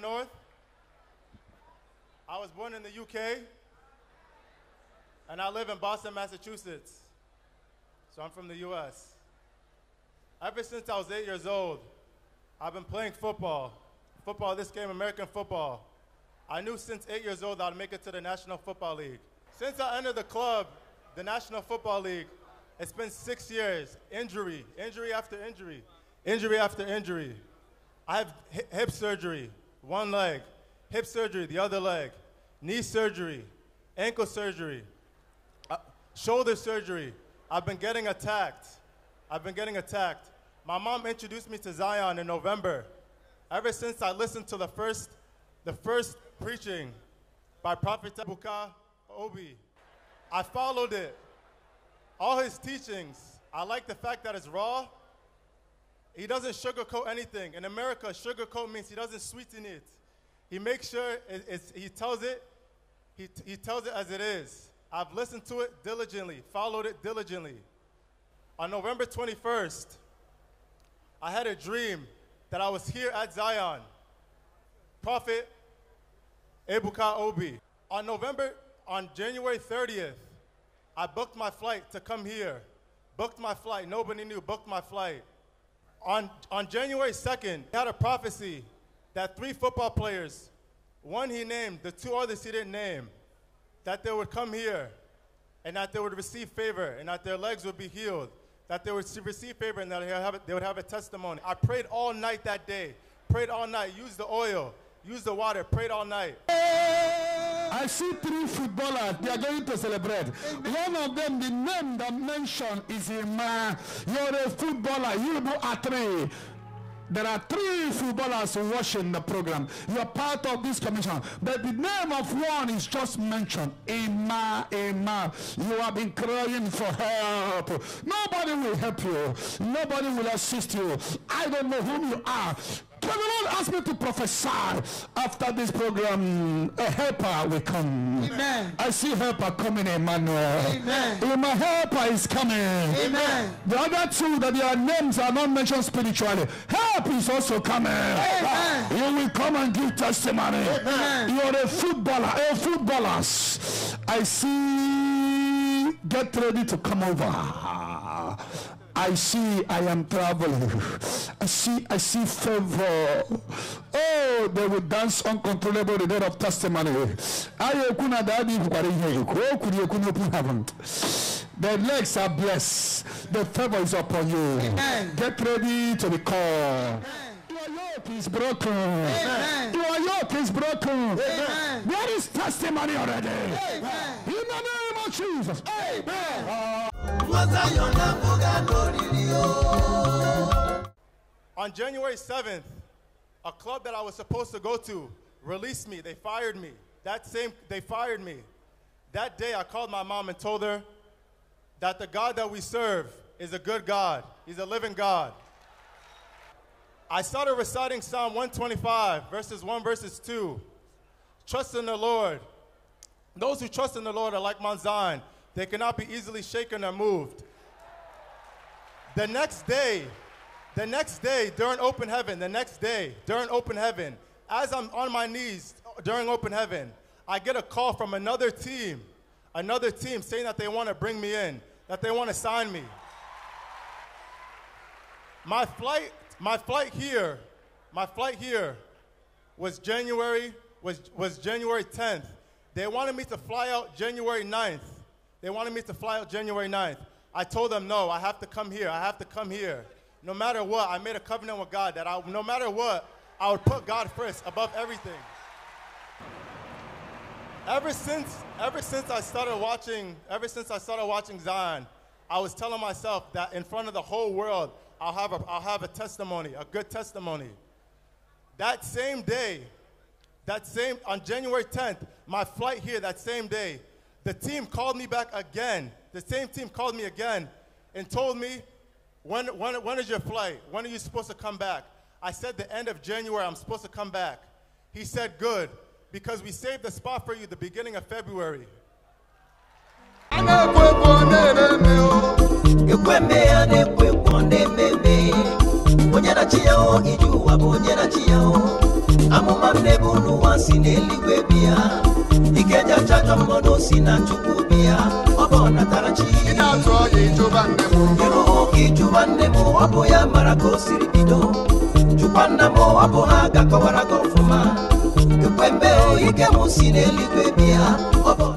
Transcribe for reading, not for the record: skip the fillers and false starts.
North. I was born in the UK, and I live in Boston, Massachusetts. So I'm from the US. Ever since I was 8 years old, I've been playing football. This game, American football. I knew since 8 years old I'd make it to the National Football League. Since I entered the club, the National Football League, it's been 6 years. Injury after injury, injury after injury. I have hip surgery, one leg, hip surgery, the other leg, knee surgery, ankle surgery, shoulder surgery. I've been getting attacked. My mom introduced me to Zion in November. Ever since I listened to the first preaching by Prophet Chukwuebuka Obi, I followed it. All his teachings, I like the fact that it's raw. He doesn't sugarcoat anything. In America, sugarcoat means he doesn't sweeten it. He makes sure he tells it as it is. I've listened to it diligently, followed it diligently. On November 21st, I had a dream that I was here at Zion. Prophet Ebuka Obi. On January 30th, I booked my flight to come here. Booked my flight, nobody knew, booked my flight. On January 2nd, he had a prophecy that 3 football players, one he named, the 2 others he didn't name, that they would come here and that they would receive favor and that their legs would be healed, that they would receive favor and that they would have a testimony. I prayed all night that day, prayed all night, used the oil, used the water, prayed all night. I see 3 footballers, they are going to celebrate. One of them, the name that mentioned is Evang. You're a footballer, you are 3. There are 3 footballers watching the program. You are part of this commission. But the name of one is just mentioned. Evang. You have been crying for help. Nobody will help you. Nobody will assist you. I don't know whom you are. The Lord asked me to prophesy after this program. A helper will come. Amen. I see helper coming, Emmanuel. Amen. My helper is coming. Amen. The other 2 that their names are not mentioned spiritually. Help is also coming. Amen. You will come and give testimony. Amen. You are a footballer. Footballers. I see. Get ready to come over. I see I am traveling. I see favor. Oh, they will dance uncontrollable the day of testimony. The legs are blessed. The favor is upon you. Amen. Get ready to be called. Amen. Your yoke is broken. Amen. Your yoke is broken. Amen. There is testimony already. Amen. In the name of Jesus. Amen. On January 7th, a club that I was supposed to go to released me. They fired me. They fired me. That day, I called my mom and told her that the God that we serve is a good God. He's a living God. I started reciting Psalm 125, verses 1, verses 2. Trust in the Lord. Those who trust in the Lord are like Mount Zion. They cannot be easily shaken or moved. The next day, during open heaven, as I'm on my knees during open heaven, I get a call from another team saying that they want to bring me in, that they want to sign me. My flight here was January 10th. They wanted me to fly out January 9th. I told them, no, I have to come here. No matter what, I made a covenant with God that no matter what, I would put God first above everything. Ever since I started watching Zion, I was telling myself that in front of the whole world, I'll have a testimony, a good testimony. That same day, on January 10th, my flight here, that same day, the team called me back again. The same team called me again and told me, when is your flight? When are you supposed to come back? I said the end of January, I'm supposed to come back. He said, good, because we saved the spot for you the beginning of February. Chukwuebuka